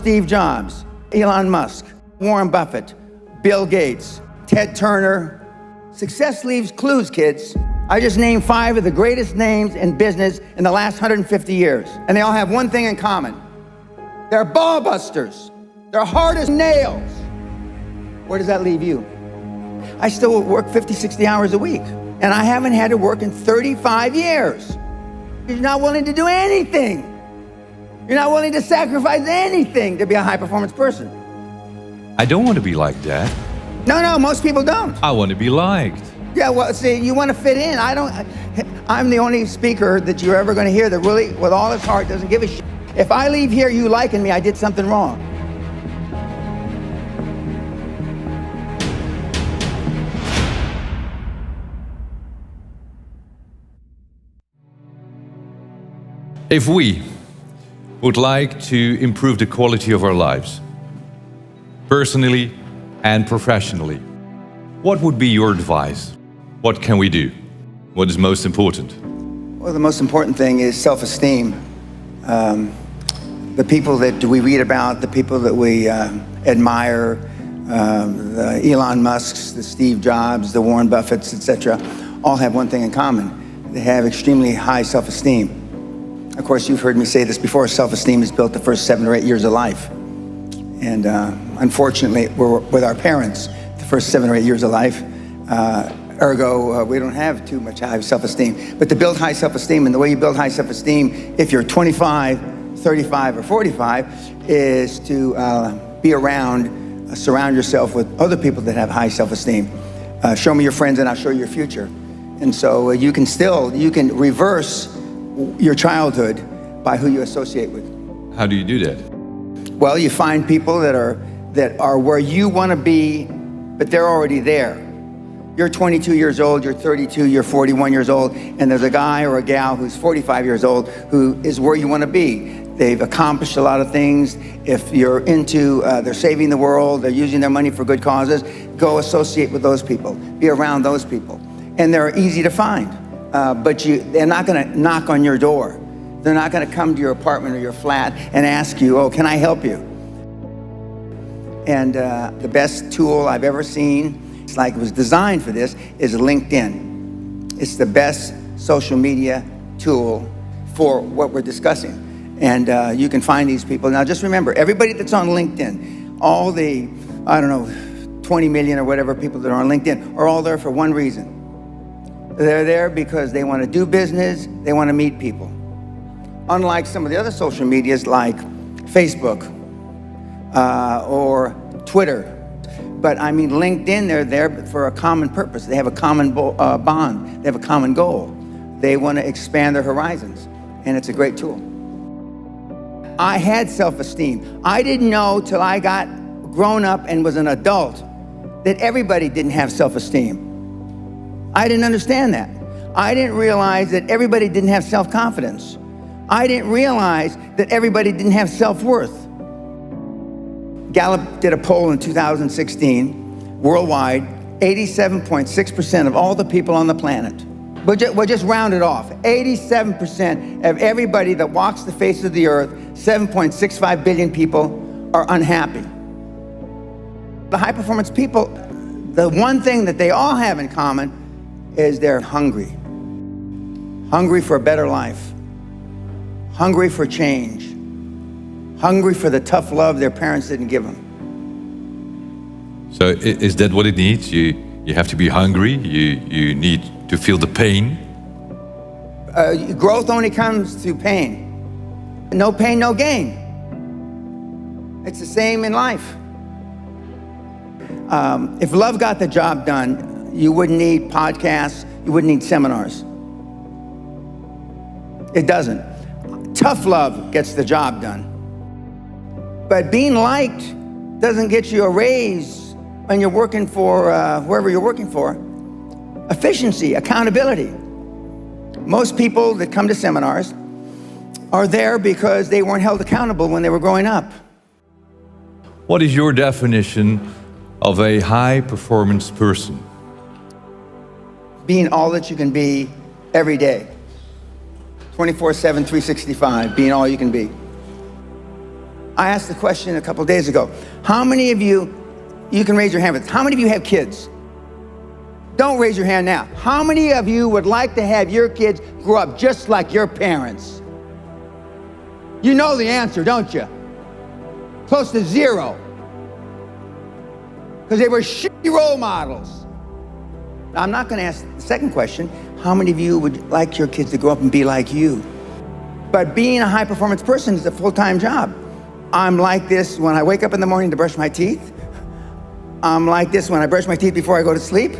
Steve Jobs, Elon Musk, Warren Buffett, Bill Gates, Ted Turner. Success leaves clues, kids. I just named 5 of the greatest names in business in the last 150 years. And they all have one thing in common. They're ball busters. They're hard as nails. Where does that leave you? I still work 50, 60 hours a week. And I haven't had to work in 35 years. You're not willing to do anything. You're not willing to sacrifice anything to be a high-performance person. I don't want to be like that. No, most people don't. I want to be liked. Yeah, well, see, you want to fit in. I'm the only speaker that you're ever going to hear that really, with all his heart, doesn't give a shit. If I leave here you liking me, I did something wrong. If we would like to improve the quality of our lives, personally and professionally, what would be your advice? What can we do? What is most important? Well, the most important thing is self-esteem. The people that we read about, the people that we admire, the Elon Musks, the Steve Jobs, the Warren Buffetts, etc., all have one thing in common. They have extremely high self-esteem. Of course, you've heard me say this before, self-esteem is built the first 7 or 8 years of life. And unfortunately, we're with our parents the first 7 or 8 years of life. Ergo, we don't have too much high self-esteem. But to build high self-esteem, and the way you build high self-esteem, if you're 25, 35, or 45, is to be around, surround yourself with other people that have high self-esteem. Show me your friends and I'll show you your future. And so you can reverse your childhood by who you associate with. How do you do that? Well, you find people that are where you want to be, but they're already there. You're 22 years old, you're 32, you're 41 years old, and there's a guy or a gal who's 45 years old who is where you want to be. They've accomplished a lot of things. If you're into, they're saving the world, they're using their money for good causes, go associate with those people, be around those people. And they're easy to find. But they're not going to knock on your door. They're not going to come to your apartment or your flat and ask you, oh, can I help you? And the best tool I've ever seen, it's like it was designed for this, is LinkedIn. It's the best social media tool for what we're discussing. And you can find these people. Now just remember, everybody that's on LinkedIn, all the, 20 million or whatever people that are on LinkedIn are all there for one reason. They're there because they want to do business, they want to meet people. Unlike some of the other social medias like Facebook or Twitter. But I mean, LinkedIn, they're there for a common purpose. They have a common bond, they have a common goal. They want to expand their horizons, and it's a great tool. I had self-esteem. I didn't know till I got grown up and was an adult that everybody didn't have self-esteem. I didn't understand that. I didn't realize that everybody didn't have self-confidence. I didn't realize that everybody didn't have self-worth. Gallup did a poll in 2016, worldwide, 87.6% of all the people on the planet. We'll just round it off. 87% of everybody that walks the face of the earth, 7.65 billion people, are unhappy. The high-performance people, the one thing that they all have in common is they're hungry. Hungry for a better life. Hungry for change. Hungry for the tough love their parents didn't give them. So is that what it needs? You have to be hungry, you need to feel the pain? Growth only comes through pain. No pain, no gain. It's the same in life. If love got the job done, you wouldn't need podcasts, you wouldn't need seminars. It doesn't. Tough love gets the job done. But being liked doesn't get you a raise when you're working for wherever you're working for. Efficiency, accountability. Most people that come to seminars are there because they weren't held accountable when they were growing up. What is your definition of a high-performance person? Being all that you can be every day. 24/7, 365, being all you can be. I asked the question a couple days ago. How many of you can raise your hand, but how many of you have kids? Don't raise your hand now. How many of you would like to have your kids grow up just like your parents? You know the answer, don't you? Close to zero. Because they were shitty role models. Now, I'm not going to ask the second question. How many of you would like your kids to grow up and be like you? But being a high-performance person is a full-time job. I'm like this when I wake up in the morning to brush my teeth. I'm like this when I brush my teeth before I go to sleep.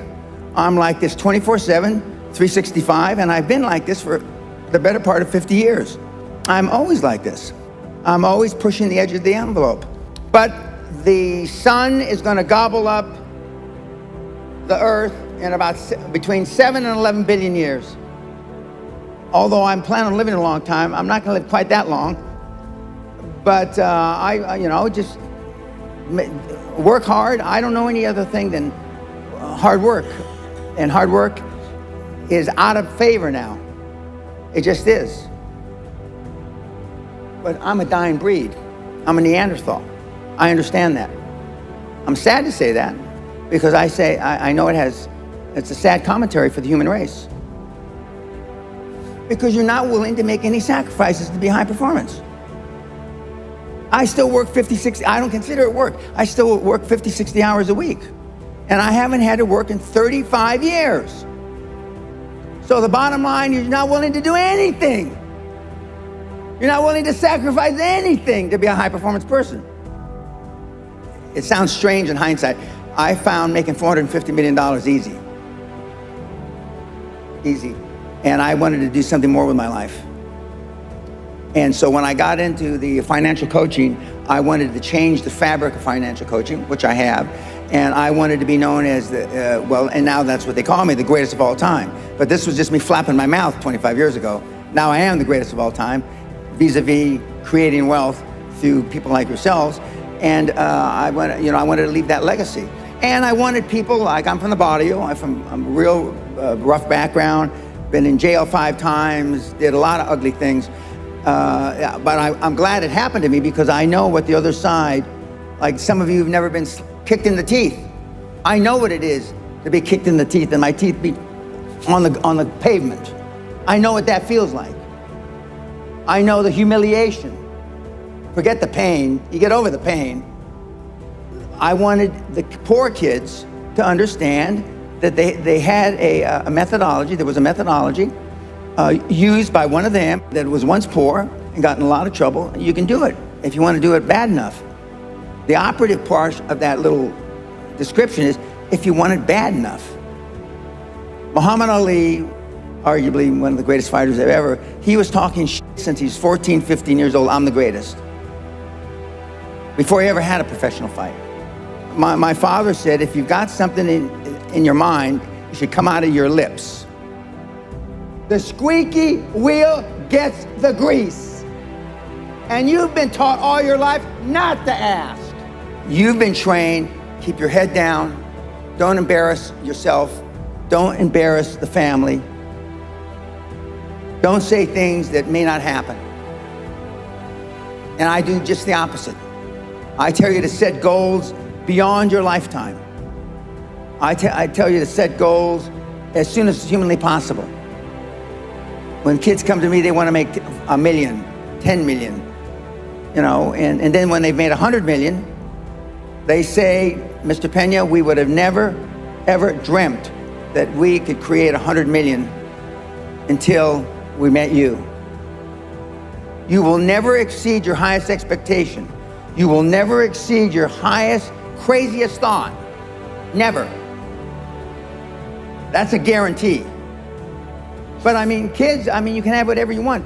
I'm like this 24/7, 365, and I've been like this for the better part of 50 years. I'm always like this. I'm always pushing the edge of the envelope. But the sun is going to gobble up the earth in about between 7 and 11 billion years. Although I'm planning on living a long time, I'm not going to live quite that long. But I just work hard. I don't know any other thing than hard work. And hard work is out of favor now. It just is. But I'm a dying breed. I'm a Neanderthal. I understand that. I'm sad to say that because I know it's a sad commentary for the human race. Because you're not willing to make any sacrifices to be high performance. I still work 50, 60, I don't consider it work. I still work 50, 60 hours a week. And I haven't had to work in 35 years. So the bottom line, you're not willing to do anything. You're not willing to sacrifice anything to be a high performance person. It sounds strange in hindsight. I found making $450 million easy. Easy. And I wanted to do something more with my life. And so when I got into the financial coaching, I wanted to change the fabric of financial coaching, which I have. And I wanted to be known as and now that's what they call me, the greatest of all time. But this was just me flapping my mouth 25 years ago. Now I am the greatest of all time, vis-a-vis creating wealth through people like yourselves. And I wanted to leave that legacy. And I wanted people, like I'm from the barrio, I'm a real rough background, been in jail 5 times, did a lot of ugly things. But I'm glad it happened to me because I know what the other side, like some of you have never been kicked in the teeth. I know what it is to be kicked in the teeth and my teeth be on the pavement. I know what that feels like. I know the humiliation. Forget the pain, you get over the pain. I wanted the poor kids to understand that they had a methodology, there was a methodology used by one of them that was once poor and got in a lot of trouble. You can do it if you want to do it bad enough. The operative part of that little description is if you want it bad enough. Muhammad Ali, arguably one of the greatest fighters ever, he was talking shit since he's 14, 15 years old, I'm the greatest. Before he ever had a professional fight. My father said, if you've got something in your mind, it should come out of your lips. The squeaky wheel gets the grease. And you've been taught all your life not to ask. You've been trained, keep your head down, don't embarrass yourself, don't embarrass the family, don't say things that may not happen. And I do just the opposite. I tell you to set goals beyond your lifetime. I tell you to set goals as soon as humanly possible. When kids come to me, they want to make 1 million, 10 million, and then when they've made 100 million, they say, Mr. Pena, we would have never, ever dreamt that we could create 100 million until we met you. You will never exceed your highest expectation. You will never exceed your highest, craziest thought. Never. That's a guarantee. But kids, you can have whatever you want.